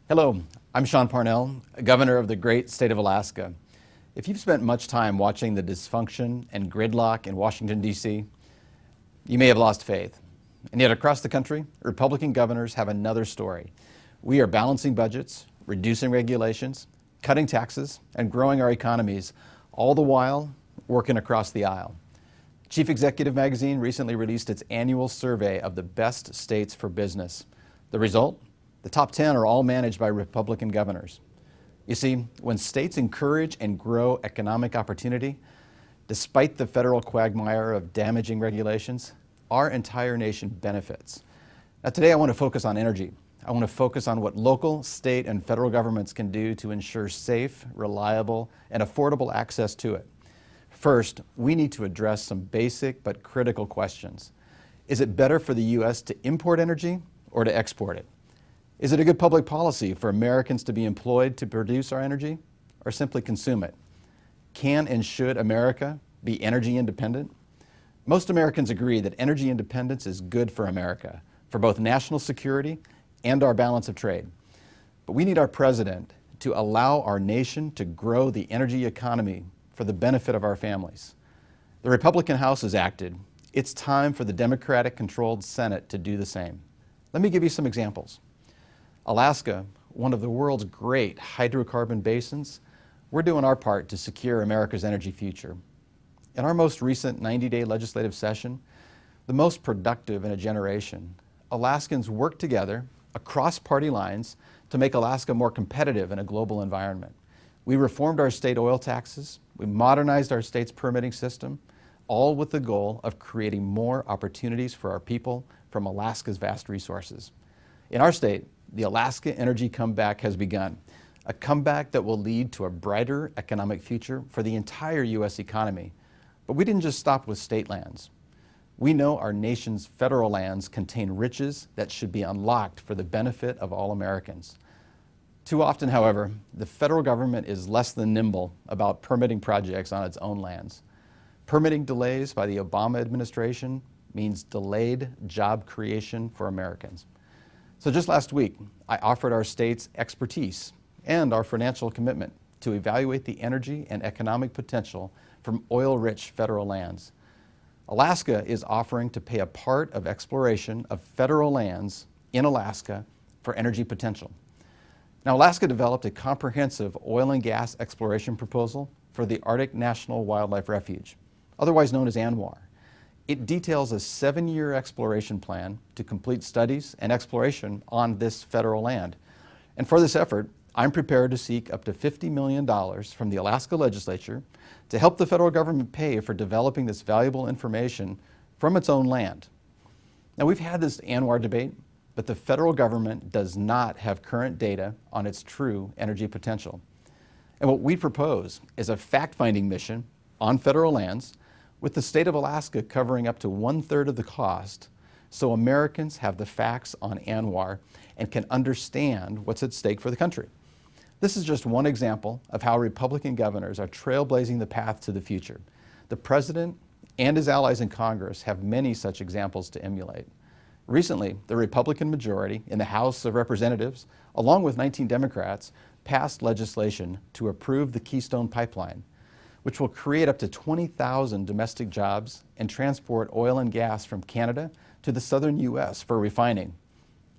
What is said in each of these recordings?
Hello, I'm Sean Parnell, Governor of the great state of Alaska. If you've spent much time watching the dysfunction and gridlock in Washington, D.C., you may have lost faith. And yet across the country, Republican governors have another story. We are balancing budgets, reducing regulations, cutting taxes, and growing our economies, all the while working across the aisle. Chief Executive Magazine recently released its annual survey of the best states for business. The result? The top 10 are all managed by Republican governors. You see, when states encourage and grow economic opportunity, despite the federal quagmire of damaging regulations, our entire nation benefits. Now today I want to focus on energy. I want to focus on what local, state, and federal governments can do to ensure safe, reliable, and affordable access to it. First, we need to address some basic but critical questions. Is it better for the U.S. to import energy or to export it? Is it a good public policy for Americans to be employed to produce our energy or simply consume it? Can and should America be energy independent? Most Americans agree that energy independence is good for America, for both national security and our balance of trade. But we need our president to allow our nation to grow the energy economy for the benefit of our families. The Republican House has acted. It's time for the Democratic-controlled Senate to do the same. Let me give you some examples. Alaska, one of the world's great hydrocarbon basins, we're doing our part to secure America's energy future. In our most recent 90-day legislative session, the most productive in a generation, Alaskans worked together across party lines to make Alaska more competitive in a global environment. We reformed our state oil taxes, we modernized our state's permitting system, all with the goal of creating more opportunities for our people from Alaska's vast resources. In our state, the Alaska energy comeback has begun, a comeback that will lead to a brighter economic future for the entire U.S. economy. But we didn't just stop with state lands. We know our nation's federal lands contain riches that should be unlocked for the benefit of all Americans. Too often, however, the federal government is less than nimble about permitting projects on its own lands. Permitting delays by the Obama administration means delayed job creation for Americans. So just last week, I offered our state's expertise and our financial commitment to evaluate the energy and economic potential from oil-rich federal lands. Alaska is offering to pay a part of exploration of federal lands in Alaska for energy potential. Now, Alaska developed a comprehensive oil and gas exploration proposal for the Arctic National Wildlife Refuge, otherwise known as ANWR. It details a 7-year exploration plan to complete studies and exploration on this federal land. And for this effort, I'm prepared to seek up to $50 million from the Alaska legislature to help the federal government pay for developing this valuable information from its own land. Now, we've had this ANWR debate, but the federal government does not have current data on its true energy potential. And what we propose is a fact-finding mission on federal lands with the state of Alaska covering up to 1/3 of the cost so Americans have the facts on ANWR and can understand what's at stake for the country. This is just one example of how Republican governors are trailblazing the path to the future. The president and his allies in Congress have many such examples to emulate. Recently, the Republican majority in the House of Representatives, along with 19 Democrats, passed legislation to approve the Keystone Pipeline, which will create up to 20,000 domestic jobs and transport oil and gas from Canada to the southern U.S. for refining.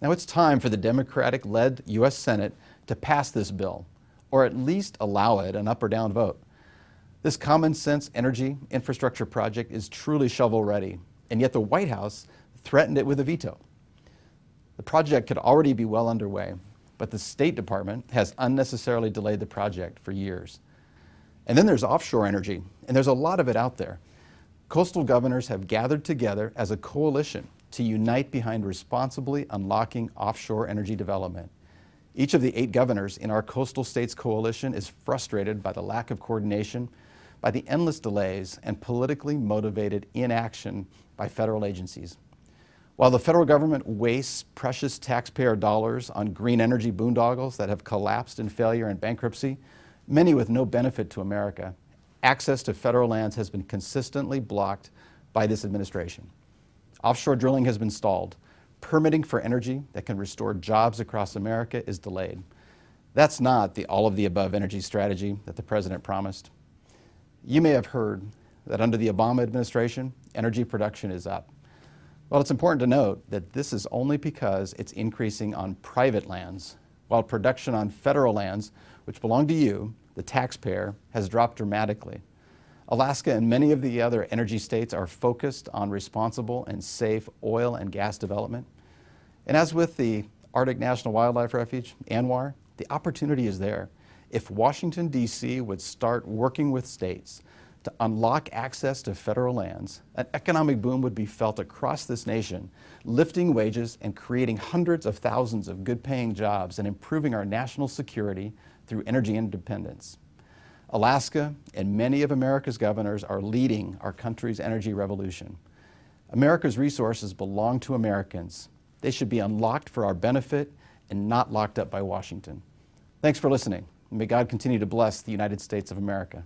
Now it's time for the Democratic-led U.S. Senate to pass this bill, or at least allow it an up or down vote. This common sense energy infrastructure project is truly shovel-ready, and yet the White House threatened it with a veto. The project could already be well underway, but the State Department has unnecessarily delayed the project for years. And then there's offshore energy, and there's a lot of it out there. Coastal governors have gathered together as a coalition to unite behind responsibly unlocking offshore energy development. Each of the 8 governors in our Coastal States Coalition is frustrated by the lack of coordination, by the endless delays, and politically motivated inaction by federal agencies. While the federal government wastes precious taxpayer dollars on green energy boondoggles that have collapsed in failure and bankruptcy, many with no benefit to America, access to federal lands has been consistently blocked by this administration. Offshore drilling has been stalled. Permitting for energy that can restore jobs across America is delayed. That's not the all-of-the-above energy strategy that the President promised. You may have heard that under the Obama administration, energy production is up. Well, it's important to note that this is only because it's increasing on private lands, while production on federal lands, which belong to you, the taxpayer, has dropped dramatically. Alaska and many of the other energy states are focused on responsible and safe oil and gas development. And as with the Arctic National Wildlife Refuge, ANWR, the opportunity is there. If Washington, D.C. would start working with states to unlock access to federal lands, an economic boom would be felt across this nation, lifting wages and creating hundreds of thousands of good-paying jobs and improving our national security through energy independence. Alaska and many of America's governors are leading our country's energy revolution. America's resources belong to Americans. They should be unlocked for our benefit and not locked up by Washington. Thanks for listening. May God continue to bless the United States of America.